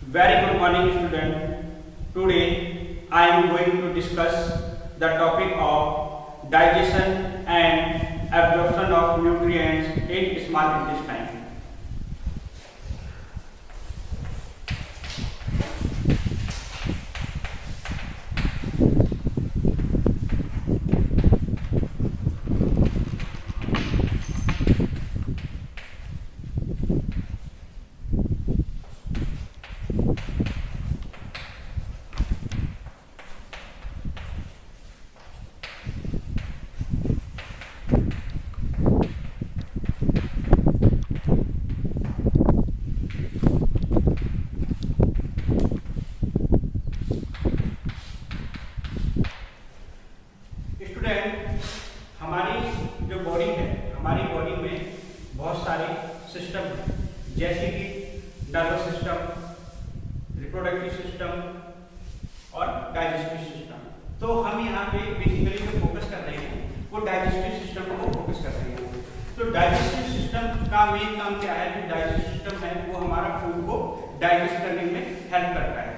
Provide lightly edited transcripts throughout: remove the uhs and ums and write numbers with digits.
Very good morning, student. Today I am going to discuss the topic of digestion and absorption of nutrients in small intestine. Student, हमारी जो body है, हमारी body में बहुत सारे system हैं, जैसे कि नर्वस सिस्टम, रिप्रोडक्टिव सिस्टम और डाइजेस्टिव सिस्टम। तो हम यहाँ पे बेसिकली जो फोकस कर रहे हैं वो डाइजेस्टिव सिस्टम को फोकस कर रहे हैं। तो डाइजेस्टिव सिस्टम का मेन काम क्या है? जो डाइजेस्टिव सिस्टम है वो हमारा फूड को डाइजेस्ट करने में हेल्प करता है।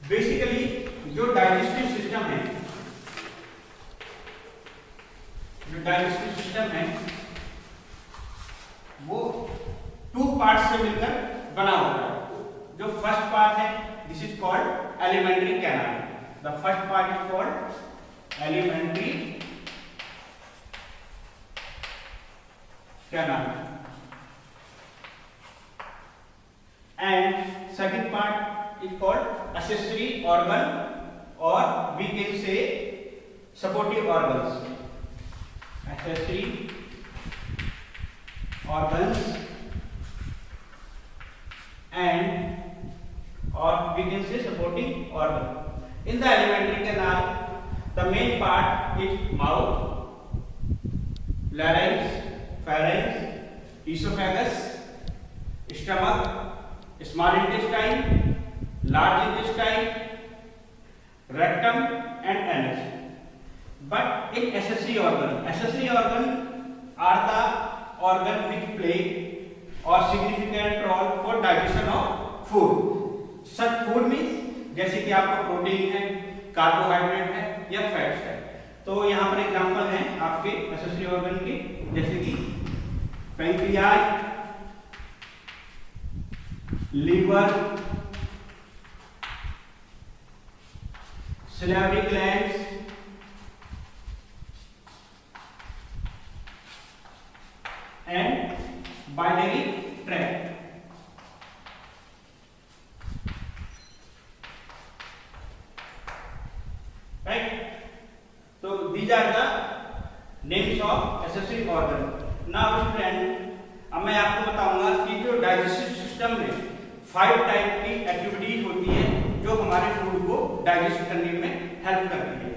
बेसिकली जो डाइजेस्टिव सिस्टम है, जो डाइजेस्टिव सिस्टम है वो टू पार्ट से मिलकर बना होता है। जो फर्स्ट पार्ट है, this is called alimentary canal. The first part is called alimentary canal and second part is called accessory organ और we can say supportive organs. Accessory organs and or we can say supporting organ. In the alimentary canal, the main part is mouth, larynx, pharynx, esophagus, stomach, small intestine, large intestine, rectum and anus. But in accessory organ are the organ which play or significant role for digestion of food. Such food means जैसे कि आपका protein है, carbohydrate है या fats है। तो यहाँ पर एग्जांपल हैं आपके accessory organ के, जैसे कि pancreas, liver, salivary glands, and biliary tract. Right? So these are the names of accessory organ. Now student, अब मैं आपको बताऊंगा कि जो डाइजेस्टिव सिस्टम में 5 टाइप की एक्टिविटीज होती है जो हमारे फूड को डाइजेस्ट करने में हेल्प करती है।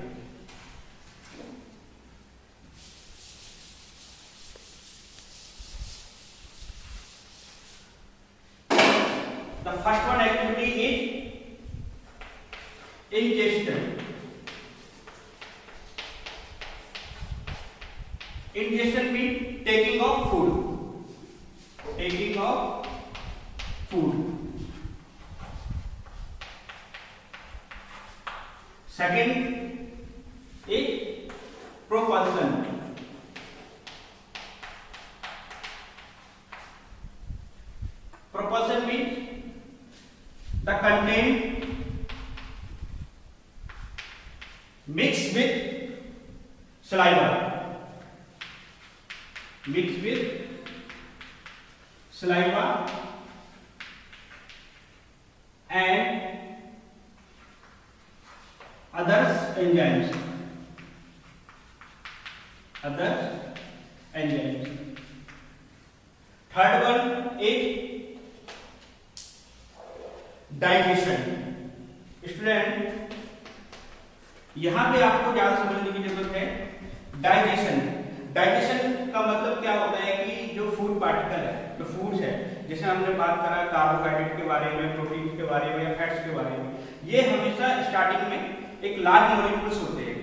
The first one activity is ingestion. Ingestion means taking of food. Taking of food. Second is propulsion. Propulsion means the content mixed with saliva. Mixed with saliva and others enzymes. Third one is digestion. Student, यहां पे आपको ज्यादा समझने की जरूरत है। Digestion का मतलब क्या होता है कि जो फूड पार्टिकल है, जो फूड्स है, जैसे हमने बात करा कार्बोहाइड्रेट के बारे में, प्रोटीन के बारे में या फैट्स के बारे में, ये हमेशा स्टार्टिंग में एक लार्ज मॉलिक्यूल्स होते हैं।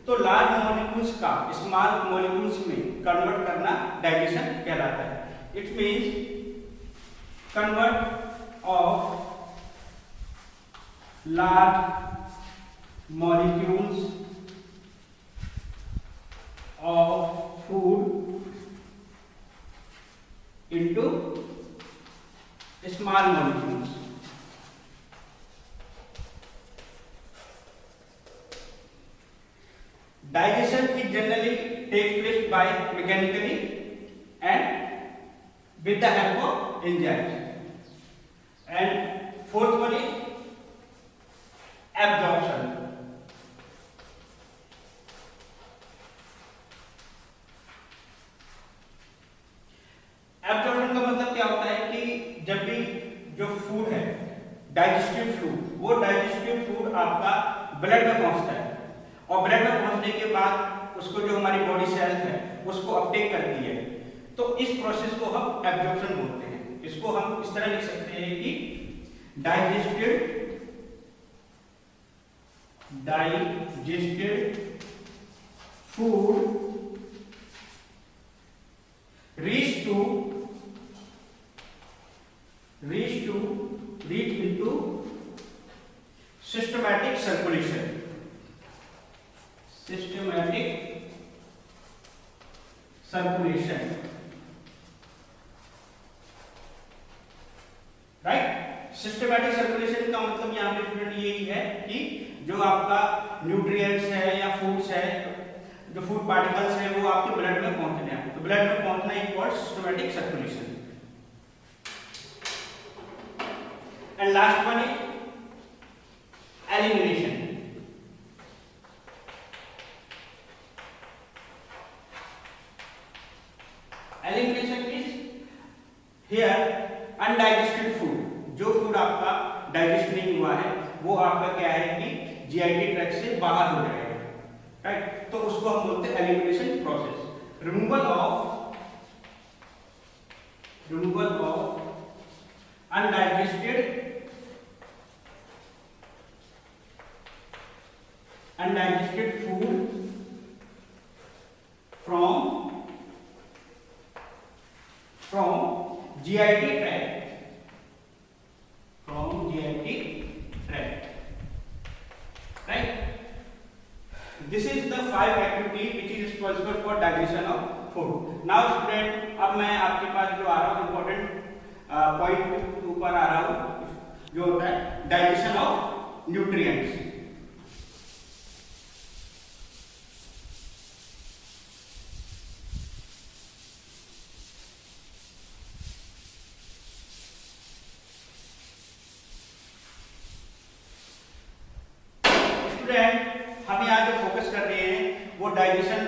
तो लार्ज मॉलिक्यूल्स का स्मॉल मॉलिक्यूल्स में कन्वर्ट करना डाइजेशन कहलाता है। It means convert of large molecules of food into small molecules. Digestion is generally takes place by mechanically and with the help of enzymes. And fourth one is absorption. Absorption का मतलब क्या होता है कि जब भी जो फूड है डाइजेस्टिव फूड, वो डाइजेस्टिव फूड आपका ब्लड में पहुंचता है और ब्लड में पहुंचने के बाद उसको जो हमारी बॉडी सेल्स है उसको अपटेक करती है, तो इस प्रोसेस को हम एब्जॉर्प्शन बोलते हैं। इसको हम इस तरह लिख सकते हैं कि digested food reach into systematic circulation. Right. Systematic circulation का मतलब यहाँ पे स्टूडेंट यही है कि जो आपका न्यूट्रिएंट्स है या फूड्स है, जो फूड पार्टिकल्स है वो आपके ब्लड में पहुंचने हैं, तो ब्लड में पहुंचना equals systematic circulation. And last one is elimination. Elimination is here undigested food, जो फूड आपका डाइजेस्ट नहीं हुआ है वो आपका क्या है कि जीआईटी ट्रैक्ट से बाहर हो जाएगा, राइट। तो उसको हम बोलते हैं elimination process. Removal of undigested food from GIT tract, right? This is the 5 activity which is responsible for digestion of food. Now student, अब मैं आपके पास जो आ रहा हूँ इम्पोर्टेंट पॉइंट ऊपर आ रहा हूँ, जो होता है डाइजेशन ऑफ न्यूट्रिएंट्स। हम यहाँ जो फोकस कर रहे हैं वो डाइजेशन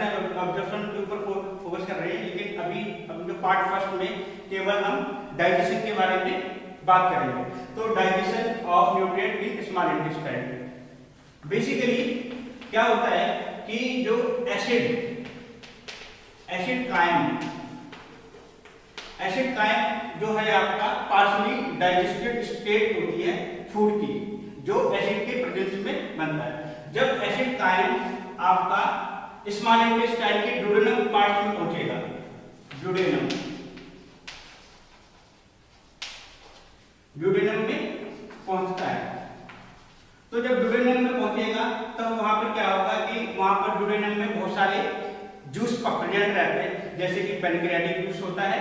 एंड अब्जॉर्प्शन के ऊपर फोकस कर रहे हैं, लेकिन अभी जो पार्ट फर्स्ट में केवल हम डाइजेशन के बारे में बात करेंगे। तो digestion of nutrient in small intestine. Basically क्या होता है कि जो एसिड कायम जो है आपका पार्शियली डाइजेस्टेड स्टेट होती है फूड की, जो एसिड के प्रेजेंस में बनता है। जब एसिड कायम आपका स्मॉल इंटेस्टाइन के ड्यूडेनम पार्ट में पहुंचेगा, ड्यूडेनम में पहुंचता है, तो जब ड्यूडेनम में पहुंचेगा तब वहां पर क्या होगा कि वहां पर ड्यूडेनम में बहुत सारे जूस प्रेजेंट रहते हैं, जैसे कि पैनक्रियाटिक जूस होता है,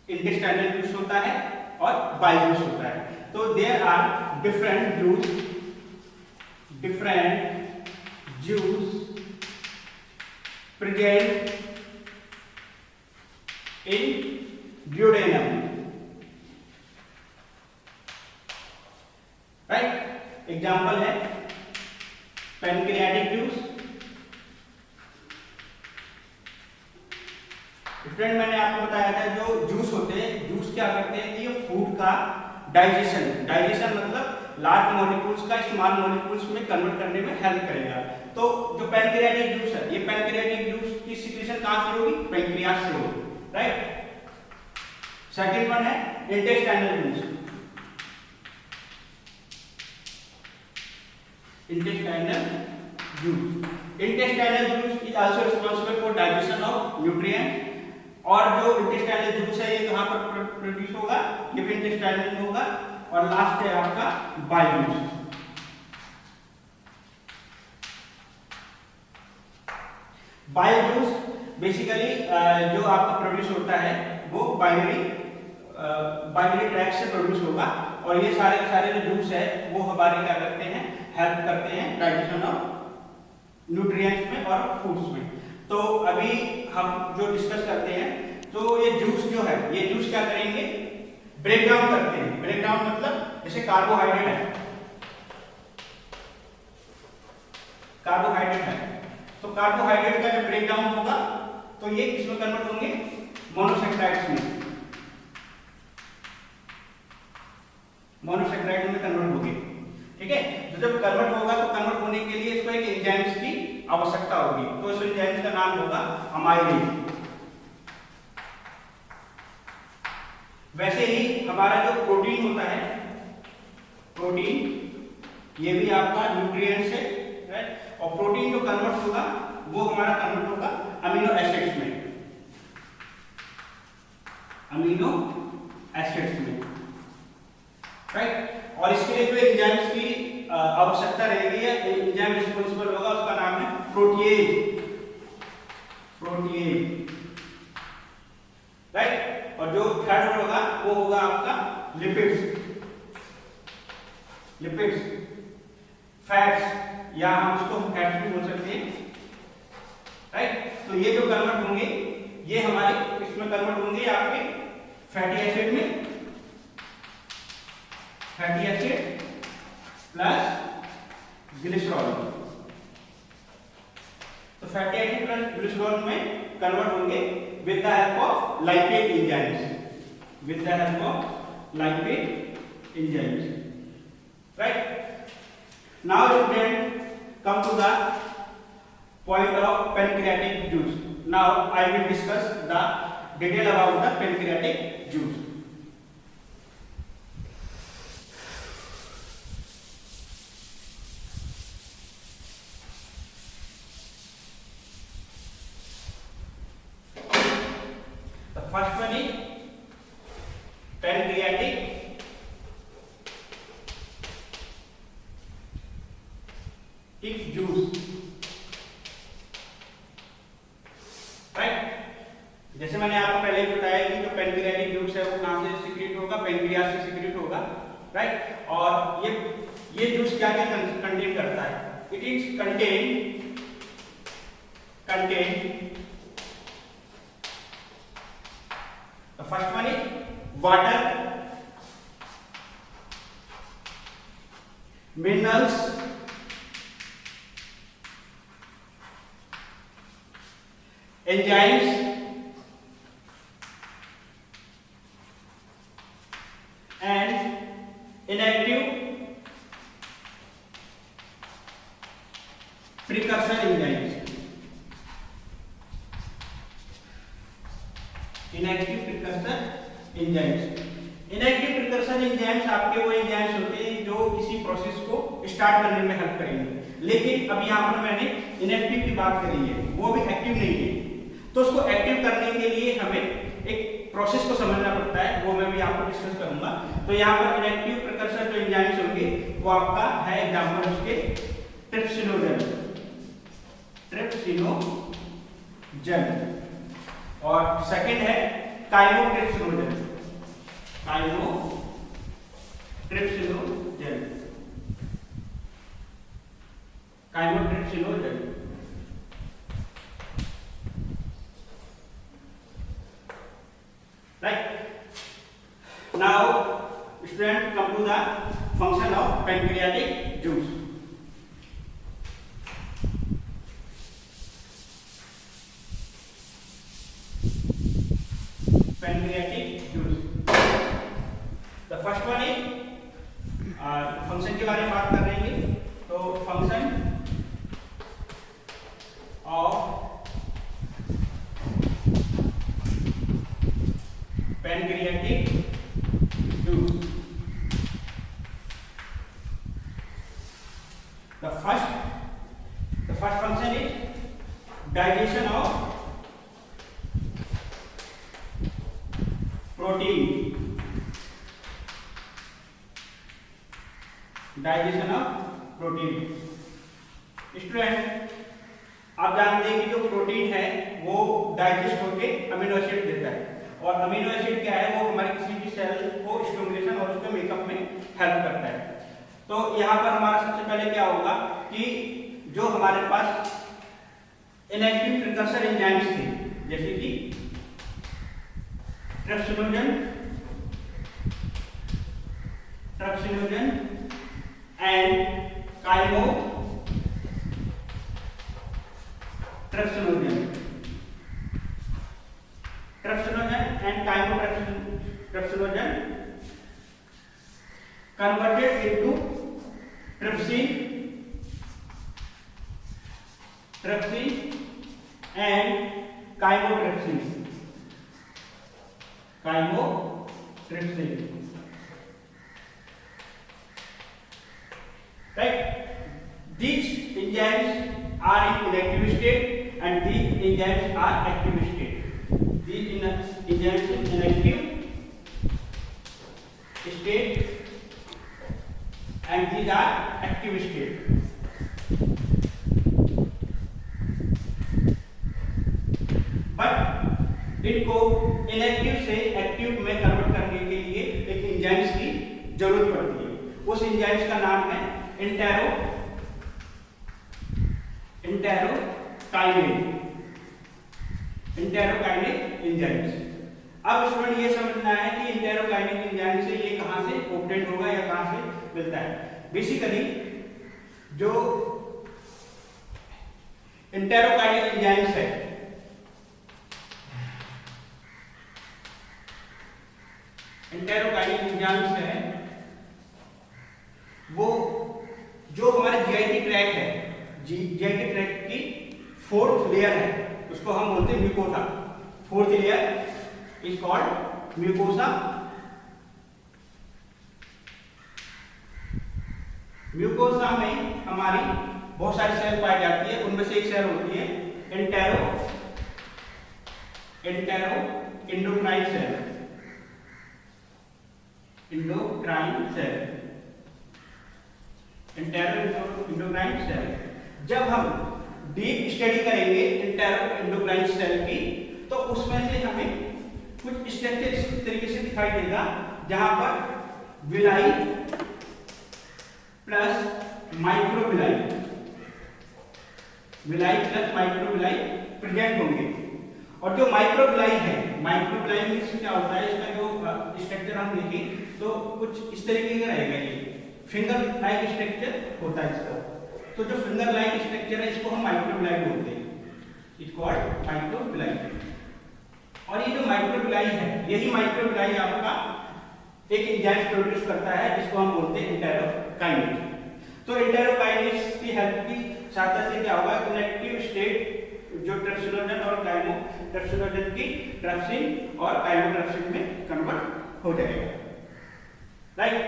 इंटेस्टाइनल जूस होता है और बाइल जूस होता है। तो there are different juice present in duodenum, right? Example है पैनक्रियाटिक जूस। फ्रेंड मैंने आपको बताया था जो जूस होते हैं, जूस क्या करते हैं कि ये फूड का डाइजेशन मतलब लार्ज मॉलिक्यूल्स का स्मॉल मॉलिक्यूल्स में कन्वर्ट करने में हेल्प करेगा। तो जो पैनक्रियाटिक जूस है, ये पैनक्रियाटिक जूस की सिक्रीशन कहां से होगी? पैनक्रियास से होगी, राइट। सेकंड वन है intestinal juice. Intestinal juice is also responsible for digestion of nutrient. और जो इंटेस्टाइनल जूस है ये कहां पर प्रोड्यूस होगा? ये भी इंटेस्टाइनल में होगा। और लास्ट है आपका बायोजूस। बायोजूस बेसिकली जो आपका प्रोड्यूस होता है वो बाइनरी ट्रैक से प्रोड्यूस होगा, और ये सारे सारे जो जूस है वो हमारे क्या करते हैं, हेल्प करते हैं डाइजेशन ऑफ न्यूट्रिएंट्स में और फूड्स में। तो अभी हम जो डिस्कस करते हैं, तो ये जूस जो है, ये जूस क्या करेंगे, ब्रेक डाउन करते हैं। ब्रेक डाउन मतलब जैसे कार्बोहाइड्रेट है, कार्बोहाइड्रेट है, तो कार्बोहाइड्रेट का जब ब्रेक डाउन होगा तो ये किसमें कन्वर्ट होंगे, मोनोसैकेराइड्स में, मोनोसैकेराइड में कन्वर्ट होंगे। ठीक है, तो जब कन्वर्ट होगा तो कन्वर्ट होने के लिए इसको एक एंजाइम्स की आवश्यकता होगी, तो इस एंजाइम्स का नाम होगा अमाइलेज। वैसे ही हमारा जो प्रोटीन होता है, प्रोटीन ये भी आपका न्यूट्रिएंट्स है, राइट, और प्रोटीन जो कन्वर्ट होगा वो हमारा कन्वर्ट होगा अमीनो एसिड्स में, अमीनो एसिड्स में, राइट। और इसके लिए जो एंजाइम्स की आवश्यकता रहेगी, एंजाइम रिस्पांसिबल होगा, उसका नाम है प्रोटीएज, प्रोटीएज, राइट। और जो थर्ड होगा वो होगा आपका लिपिड्स, लिपिड्स, फैट्स, या हम उसको फैट्स भी बोल सकते हैं, राइट। तो ये जो कन्वर्ट होंगे ये हमारे इसमें कन्वर्ट होंगे आपके फैटी एसिड में, फैटी एसिड प्लस ग्लिसरॉल, तो फैटी एसिड प्लस ग्लिसरॉल में कन्वर्ट होंगे with the help of lipase enzymes, with the help of lipase enzymes, right. Now student come to the point of pancreatic juice. Now I will discuss the detail about the pancreatic juice. The first one is pancreatic juice, right. जैसे मैंने आपको पहले ही बताया कि जो pancreatic juice है वो कहां से सिक्रीट होगा, पैनक्रियास से सिक्रीट होगा, राइट। और ये जूस क्या क्या कंटेन करता है, it is contain the first one is water, minerals, enzymes and inactive precursor enzymes, inactive precursor enzymes। inactive precursor enzymes आपके वो एंजाइम्स होते हैं जो किसी प्रोसेस को स्टार्ट करने में हेल्प करेंगे, लेकिन अब यहाँ पर मैंने इनएक्टिव की बात करी है, वो भी एक्टिव नहीं है, तो उसको एक्टिव करने के लिए हमें एक प्रोसेस को समझना पड़ता है, वो मैं भी आपको डिस्कस करूंगा। तो यहाँ पर इनएक्टिव प्रिकर्सर जो एंजाइम्स होंगे वो आपका है एग्जांपल उसके ट्रिप्सिनोजन, ट्रिप्सिनोजन, और सेकंड है chymotrypsinogen, chymotrypsinogen, chymotrypsinogen, right। Now student come to the function of pancreatic juice. Pancreatic juice, the first one is function के बारे में बात कर रहे हैं, तो function of pancreatic juice, the first function is digestion of protein, digestion of protein. Student, आप जानते हैं कि जो प्रोटीन है वो डाइजेस्ट होके अमीनो एसिड देता है, और अमीनो एसिड क्या है, वो हमारे किसी भी सेल को स्टिमुलेशन और उसके मेकअप में हेल्प करता है। तो यहाँ पर हमारा सबसे पहले क्या होगा कि जो हमारे पास इनएक्टिव प्रिकर्सर एंजाइम्स थे, जैसे कि trypsinogen and chymotrypsinogen converted into trypsin and chymotrypsin. Right? These enzymes are in inactive state and these enzymes are active state. These enzymes in inactive state and these are active state. But इनको inactive से active में convert करने के लिए एक enzymes की जरूरत पड़ती है। उस एंजाइम्स का नाम है इंटेरोकाइनेज एंजाइम्स। अब स्टूडेंट ये समझना है कि इंटेरोकाइनेज एंजाइम से ये कहां से ऑब्टेन होगा या कहां से मिलता है। बेसिकली जो इंटेरोकाइनेज एंजाइम्स है, वो जो हमारे जीआईटी ट्रैक है, जीआईटी ट्रैक की फोर्थ लेयर है, उसको हम बोलते हैं mucosa. Fourth layer is called mucosa. Mucosa में हमारी बहुत सारी सेल पाई जाती है, उनमें से एक सेल होती है एंडोक्राइन सेल। जब हम डीप स्टडी करेंगे एंडोक्राइन सेल की, तो उसमें से हमें कुछ स्ट्रक्चर इस तरीके से दिखाई देगा, जहां पर विलाई प्लस माइक्रोविलाई प्रेजेंट होंगे। और जो माइक्रोविलाई है, माइक्रोविलाई में क्या होता है, इसका जो स्ट्रक्चर हम देखें तो कुछ इस तरीके का रहेगा। ये फिंगर लाइक स्ट्रक्चर होता है इसका। तो जो फिंगर लाइक स्ट्रक्चर है, इसको हम माइक्रोविलाई बोलते हैं, इट्स कॉल्ड माइक्रोविलाई। और ये जो माइक्रोविलाई है, यही माइक्रोविलाई आपका एक एंजाइम प्रोड्यूस करता है, जिसको हम बोलते हैं इंटेरोकाइनेज। तो इंटेरोकाइनेज की हेल्प की सहायता से क्या होगा, इनएक्टिव स्टेट जो ट्रिप्सिनोजन और काइमोट्रिप्सिनोजन की ट्रिप्सिन और काइमोट्रिप्सिन में कन्वर्ट हो जाएगा। राइट?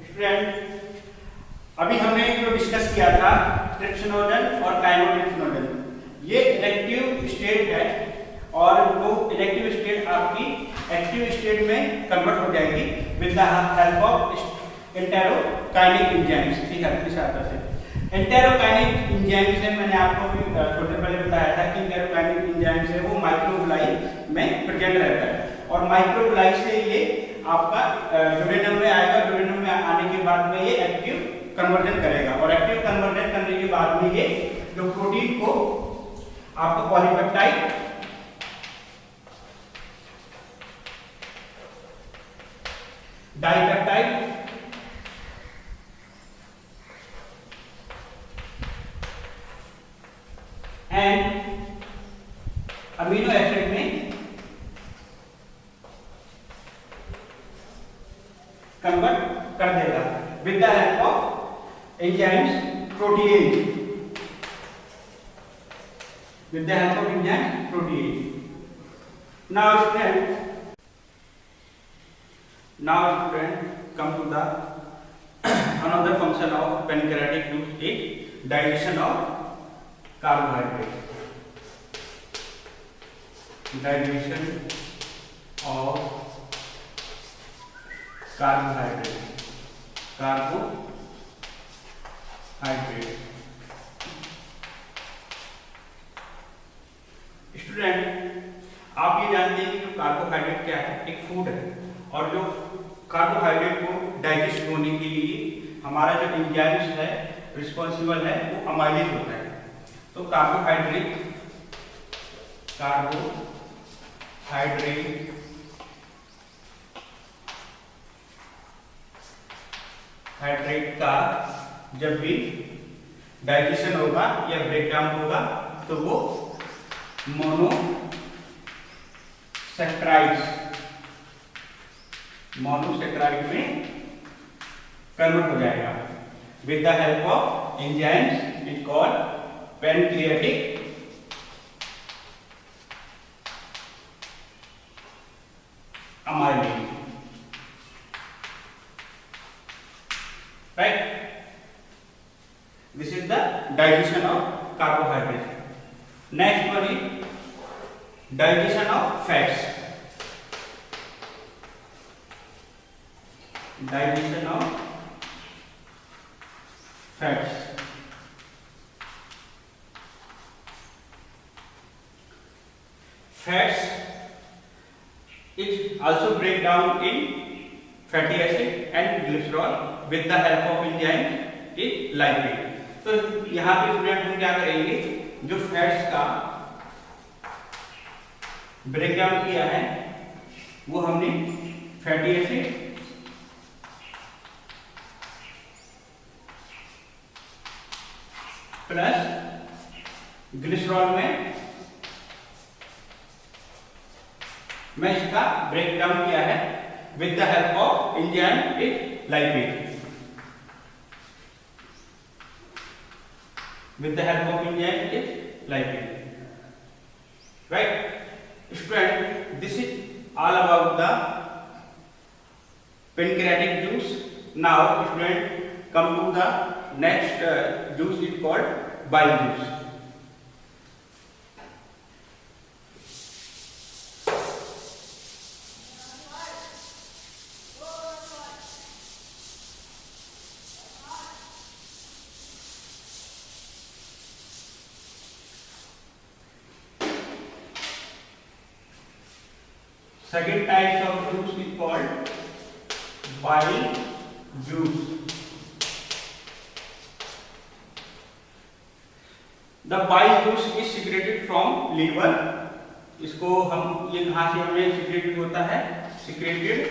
स्टूडेंट, अभी हमने जो डिस्कस किया था ट्रिप्सिनोजन और काइमोट्रिप्सिनोजन, ये इनएक्टिव स्टेट है और वो इनएक्टिव स्टेट आपकी एक्टिव स्टेट में कन्वर्ट हो जाएगी with the help of enterokinase enzymes की हेल्प की सहायता से। इंटेरोकाइनेज एंजाइम्स है, मैंने आपको भी थोड़े पहले बताया था कि इंटेरोकाइनेज एंजाइम्स है वो माइक्रोविलाई में प्रेजेंट रहता है, और माइक्रोविलाई से ये आपका ड्यूडेनम में आएगा। ड्यूडेनम में आने के बाद में ये एक्टिव कन्वर्जन करेगा, और एक्टिव कन्वर्जन करने के बाद में ये जो प्रोटीन को आपका polypeptide dipeptide and amino acid में कन्वर्ट कर देगा with the help of enzymes protease, with the help of enzyme protease. Now student, come to the another function of pancreatic juice is digestion of carbohydrate. Digestion of carbohydrate, carbohydrate. Student, आप ये जानते हैं कि जो carbohydrate क्या है, एक food है, और जो कार्बोहाइड्रेट को डाइजेस्ट होने के लिए हमारा जो एंजाइम्स है रिस्पॉन्सिबल है वो अमाइलेज होता है। तो कार्बोहाइड्रेट का जब भी डाइजेशन होगा या ब्रेकडाउन होगा तो वो मोनोसैकराइड में कन्वर्ट हो जाएगा with the help of enzymes it called pancreatic amylase, right? This is the digestion of carbohydrates. Next one is digestion of fats. Digestion of fats. Fats it also break down in fatty acid and glycerol with the help of enzyme in lipid. तो यहाँ पे student हम क्या करेंगे, जो fats का break down किया है वो हमने फैटी एसिड प्लस ग्लिसरॉल में मैं इसका ब्रेक डाउन किया है with the help of enzyme it lipase, with the help of enzyme is lipid, right? Student, this is all about the pancreatic juice. Now student, come to the next juice is called bile juice. Second type of juice is called bile juice. The bile juice is secreted from liver. इसको हम ये कहाँ से हमें secreted होता है? Secreted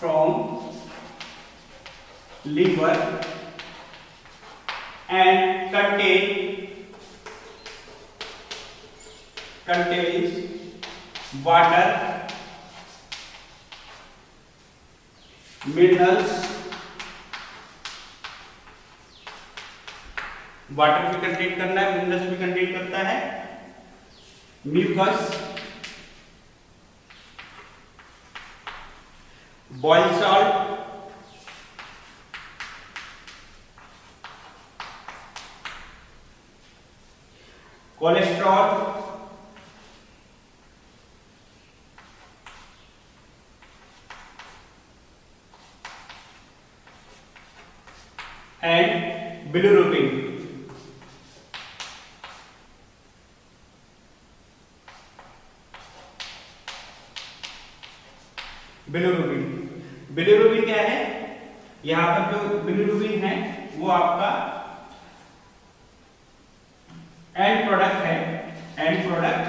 from liver and contains water, minerals, water भी contain करना है, मिनरल्स भी कंटेन करता है, mucus, bile salt, cholesterol, and bilirubin. Bilirubin क्या है? यहाँ पर जो बिलिरुबिन है वो आपका एंड प्रोडक्ट है, end product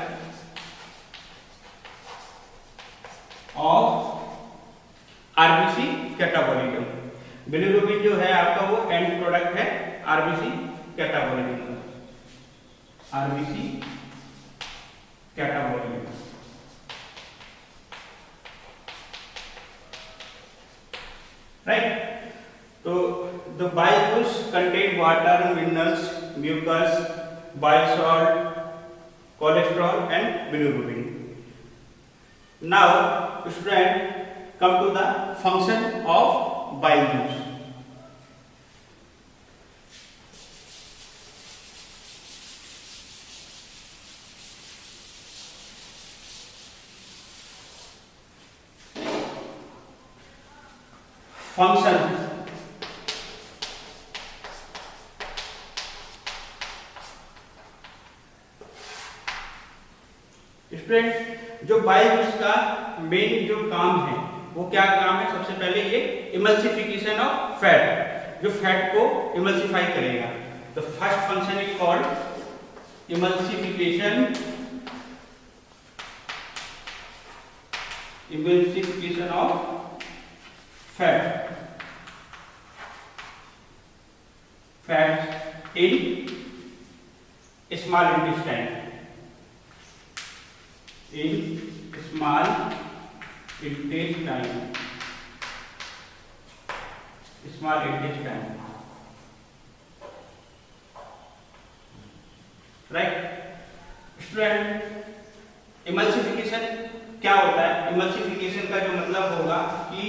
of RBC catabolism. Bilirubin जो है आपका वो एंड प्रोडक्ट है RBC catabolism, RBC catabolism, right? तो the bile juice contain water, minerals, mucus, bile salt, cholesterol and bilirubin. Now student, come to the function of bile juice. Function. Student, जो Biles का main जो काम है वो क्या काम है? सबसे पहले ये इमल्सिफिकेशन ऑफ फैट, जो फैट को इमल्सिफाई करेगा। तो first function is called emulsification of fat in small intestine, small intestine, right student. Emulsification क्या होता है? इमल्सिफिकेशन का जो मतलब होगा कि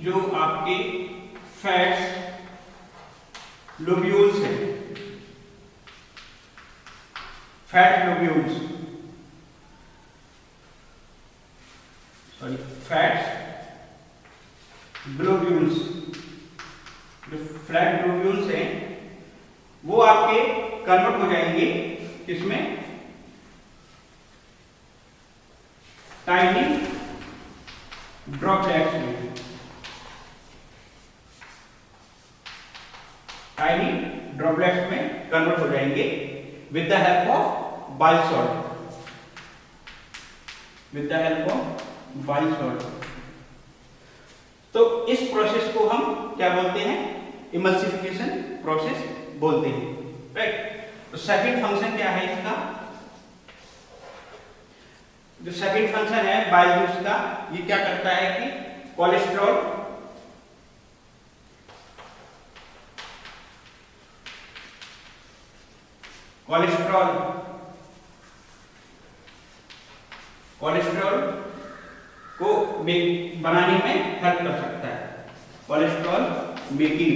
जो आपके फैट्स लोब्यूल्स हैं, fat lobules, sorry fats globules, जो फ्लैट ग्लोब्यूल्स हैं वो आपके कन्वर्ट हो जाएंगे किसमें? टाइनी ड्रॉपलेट्स में, टाइनी ड्रॉपलेट्स में कन्वर्ट हो जाएंगे with the help of bile salt, with the help of bile salt. तो इस प्रोसेस को हम क्या बोलते हैं? इमल्सिफिकेशन प्रोसेस बोलते हैं, राइट। तो सेकंड फंक्शन क्या है इसका? जो सेकंड फंक्शन है बाइल जूस का, ये क्या करता है कि कोलेस्ट्रॉल को बनाने में हेल्प कर सकता है, cholesterol making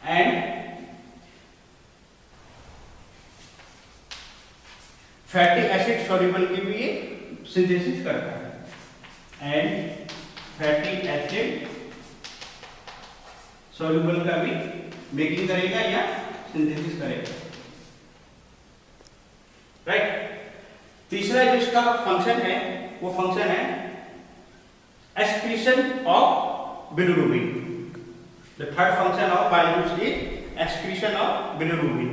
and fatty acid soluble की भी ये सिंथेसिस करता है, एंड फैटी एसिड सॉल्युबल का भी मेकिंग करेगा या सिंथेसिस करेगा, राइट। तीसरा जो इसका फंक्शन है वो फंक्शन है excretion of bilirubin. The third function of bile juice is excretion of bilirubin,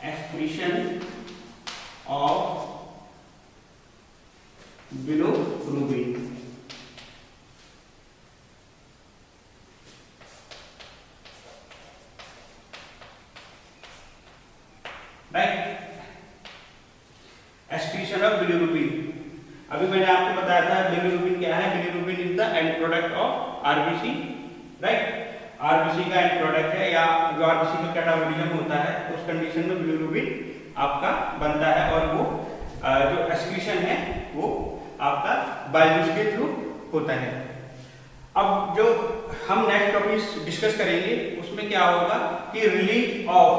excretion of bilirubin, right. Excretion of bilirubin, अभी मैंने आपको बताया था बिलिरुबिन क्या है? Bilirubin is the end product of RBC, right. RBC का and product है, या जो आरबीसी का कैटाबोलिज्म होता है उस कंडीशन में बिलिरुबिन आपका बनता है, और वो जो एक्सक्रीशन है वो आपका बाइल जूस के थ्रू होता है। अब जो हम नेक्स्ट टॉपिक डिस्कस करेंगे उसमें क्या होगा कि release of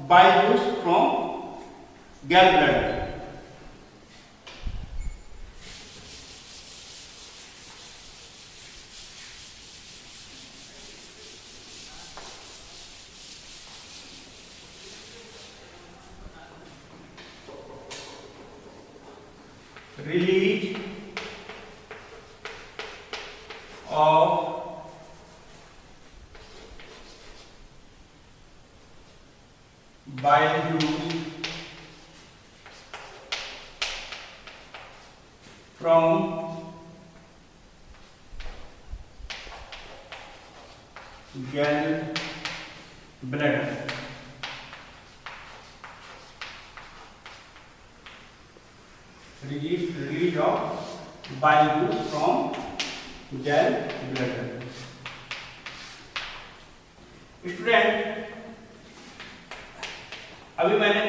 bile juice from गैल bladder, release of bile juice from gallbladder. Release of bile juice from gallbladder. Student, अभी मैंने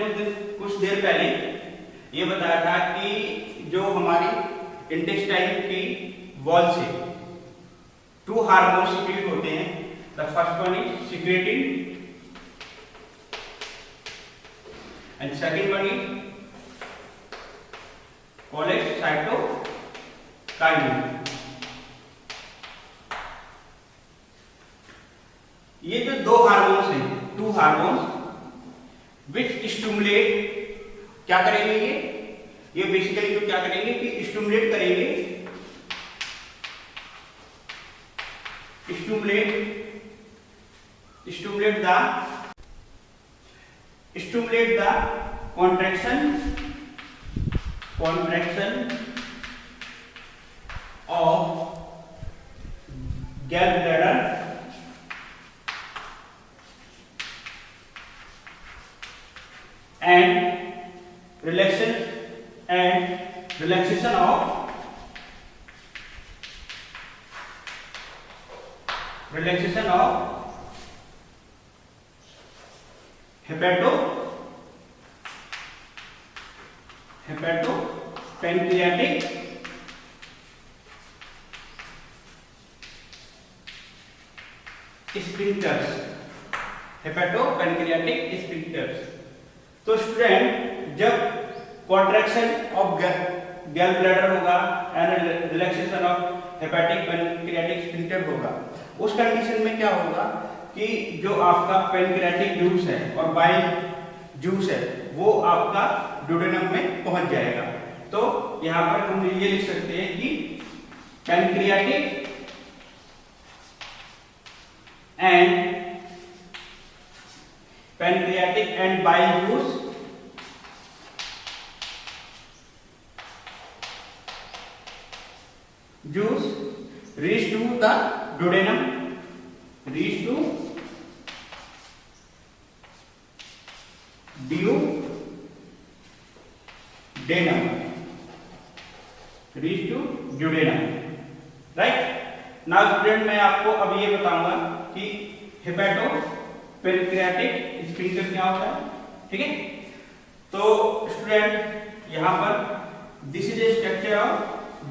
कुछ देर पहले ये बताया था कि जो हमारी इंटेस्टाइन की वॉल से टू हार्मोन सिक्रेट होते हैं। The first one is secretin and second one is cholecystokinin, kinin. ये जो दो हार्मोन्स हैं, टू हार्मोन्स विच स्टिमुलेट, क्या करेंगे ये बेसिकली जो क्या करेंगे कि स्टिमुलेट करेंगे, stimulate the contraction of gallbladder and relaxation of hepatopancreatic sphincters। तो स्टूडेंट जब कॉन्ट्रैक्शन ऑफ गैल ब्लैडर होगा and relaxation of hepatic pancreatic sphincter होगा, उस कंडीशन में क्या होगा कि जो आपका पैनक्रियाटिक जूस है और बाइल जूस है वो आपका डुओडेनम में पहुंच जाएगा। तो यहां पर हम ये लिख सकते हैं कि pancreatic and bile juice reach to the duodenum, reach to duodenum, right. Now student मैं आपको अब ये बताऊंगा कि हेपेटोपेनक्रियाटिक स्फिंक्टर क्या होता है, ठीक है। तो स्टूडेंट यहां पर this is a structure of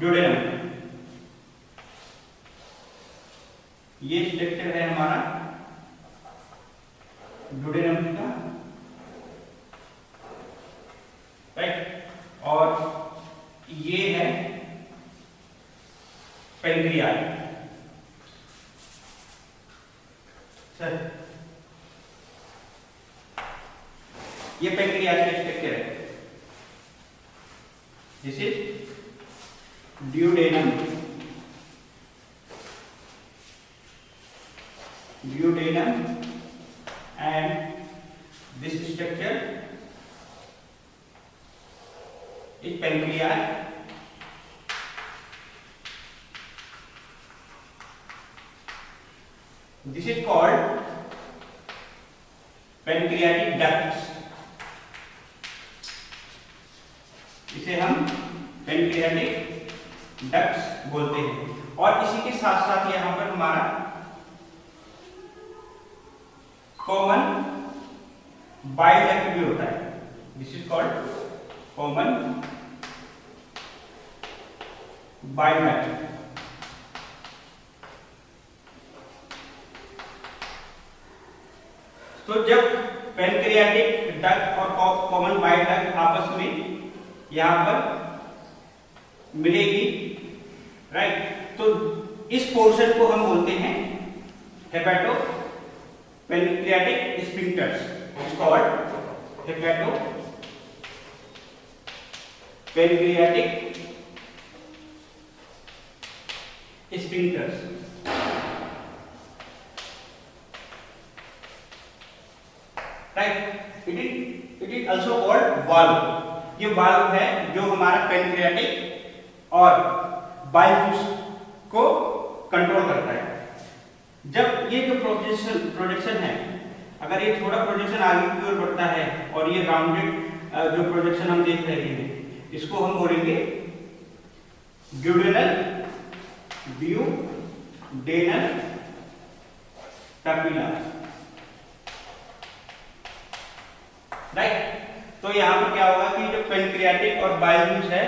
duodenum, ये स्ट्रक्चर है हमारा डुओडेनम का, राइट, और ये है पैंक्रियाज। सर ये पैंक्रियाज का स्ट्रक्चर है, this is duodenum and this structure is pancreas, this is called pancreatic ducts, इसे हम pancreatic ducts बोलते हैं। और इसी के साथ साथ यहाँ पर हमारा कॉमन बाइल डक्ट भी होता है, this is called common bile duct. तो जब पैनक्रियाटिक डक्ट और कॉमन बाइल डक्ट आपस में यहां पर मिलेगी, राइट, तो इस पोर्शन को हम बोलते हैं hepatopancreatic sphincters, it's called hepatopancreatic sphincters, right. It is also called valve. ये वाल्व है जो हमारा पैनक्रियाटिक और बाइल जूस को कंट्रोल करता है। जब ये जो प्रोजेक्शन है, अगर ये थोड़ा प्रोजेक्शन आगे की ओर बढ़ता है और ये राउंडेड जो प्रोजेक्शन हम देख रहे हैं, इसको हम बोलेंगे ड्यूडेनल पैपिला, राइट। तो यहां पर क्या होगा कि जो पैनक्रियाटिक और बाइल जूस है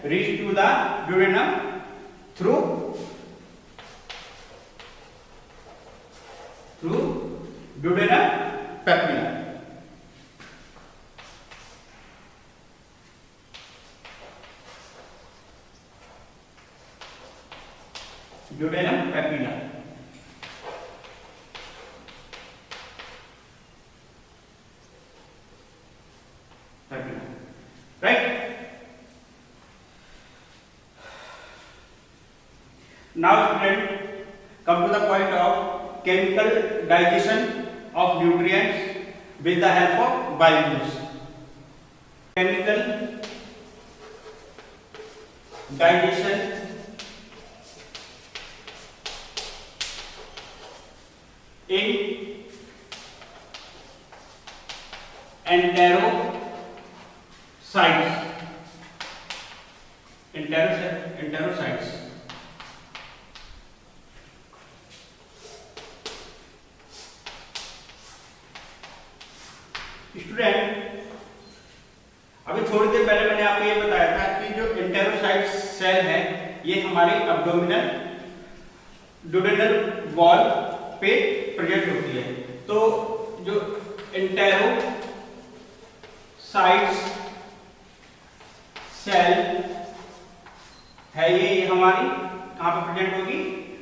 reach to the duodenum through duodenal papilla. Duodenum papilla. Right, now student come to the point of chemical digestion of nutrients with the help of biomass. Chemical digestion in enterocytes. Student, अभी थोड़ी देर पहले मैंने आपको ये बताया था कि जो एंटेरोसाइट सेल है ये हमारी अब्डोमिनल ड्यूडेनल वॉल पे प्रेजेंट होती है। तो जो एंटेरोसाइट सेल है ये हमारी कहाँ पे प्रेजेंट होगी?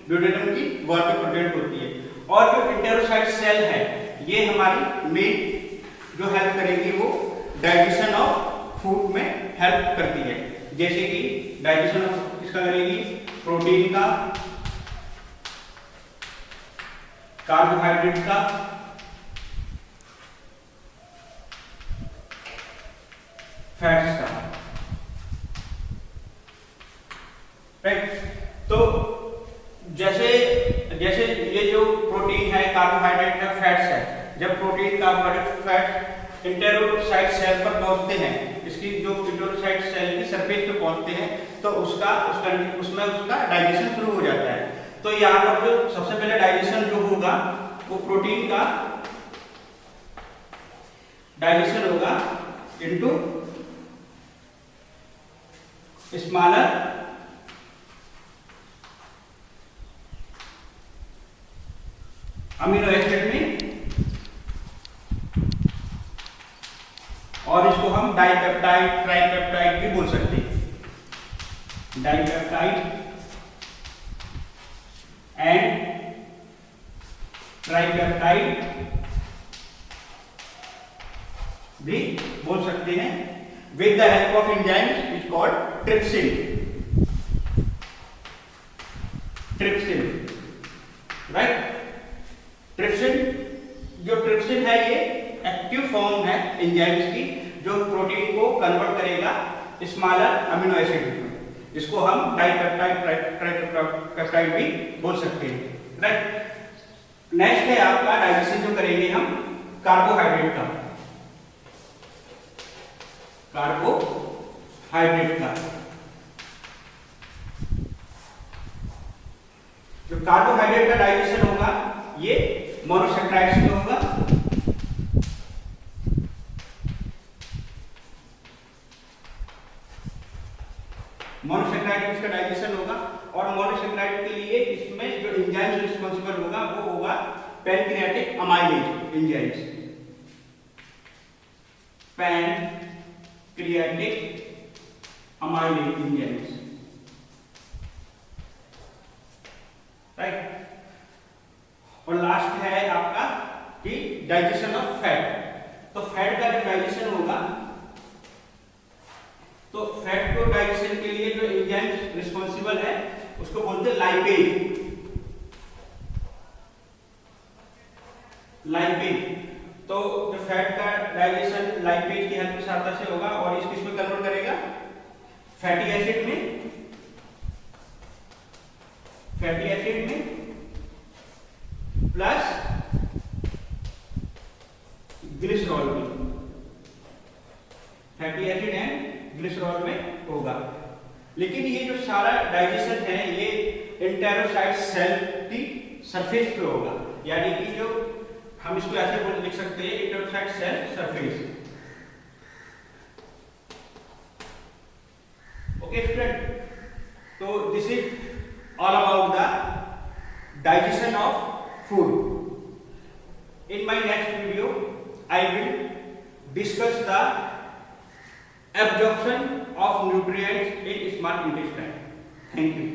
ड्यूडेनम की वॉल पे प्रेजेंट होती है। और जो एंटेरोसाइट सेल है ये हमारी मेन जो हेल्प करेगी वो डाइजेशन ऑफ फूड में हेल्प करती है। जैसे कि डाइजेशन ऑफ किसका करेगी? प्रोटीन का, कार्बोहाइड्रेट का, फैट्स का। राइट, तो जैसे जैसे ये जो प्रोटीन है, कार्बोहाइड्रेट है, फैट्स है, जब protein, carbohydrate, fat enterocyte cell पर पहुंचते हैं, इसकी जो एंटेरोसाइट सेल की सरफेस पे पहुंचते हैं, तो उसमें उसका डाइजेशन शुरू हो जाता है। तो यहाँ पर जो सबसे पहले डाइजेशन जो होगा वो प्रोटीन का डाइजेशन होगा इनटू स्मॉलर अमीनो एसिड में, और इसको हम डाइपेप्टाइड, ट्राइपेप्टाइड भी बोल सकते हैं। डाइपेप्टाइड एंड ट्राइपेप्टाइड भी बोल सकते हैं with the help of enzyme is called trypsin. Trypsin, right. Trypsin, जो ट्रिप्सिन है ये एक्टिव फॉर्म है एंजाइम्स की जो प्रोटीन को कन्वर्ट करेगा स्मॉलर अमीनो एसिड में, जिसको हम डाइपेप्टाइड, ट्राइपेप्टाइड भी बोल सकते हैं। राइट, नेक्स्ट है आपका डाइजेशन जो करेंगे हम कार्बोहाइड्रेट का। कार्बोहाइड्रेट का जो कार्बोहाइड्रेट का डाइजेशन होगा ये मोनोसेक्राइड्स में होगा। मोनोसेक्राइड इसका डाइजेशन होगा, और मोनोसेक्राइड के लिए इसमें जो एंजाइम रिस्पांसिबल होगा वो होगा pancreatic amylase enzymes. Pancreatic amylase enzymes, right. और लास्ट है आपका कि डाइजेशन ऑफ फैट। तो फैट का जो डाइजेशन होगा, तो फैट को डाइजेशन के लिए जो एंजाइम रिस्पांसिबल है उसको बोलते हैं लाइपेज। लाइपेज, तो जो फैट का डाइजेशन लाइपेज की हेल्प से आता से होगा, और इसको इसमें कन्वर्ट करेगा फैटी एसिड में, प्लस ग्लिसरॉल में, फैटी एसिड एंड ग्लिसरॉल में होगा। लेकिन ये जो सारा डाइजेशन है ये एंटेरोसाइट सेल की सरफेस पे होगा, यानी कि जो हम इसको ऐसे बोल लिख सकते हैं enterocyte cell surface. Okay student, तो this is all about the digestion of food. In my next video I will discuss the absorption of nutrients in small intestine. Thank you.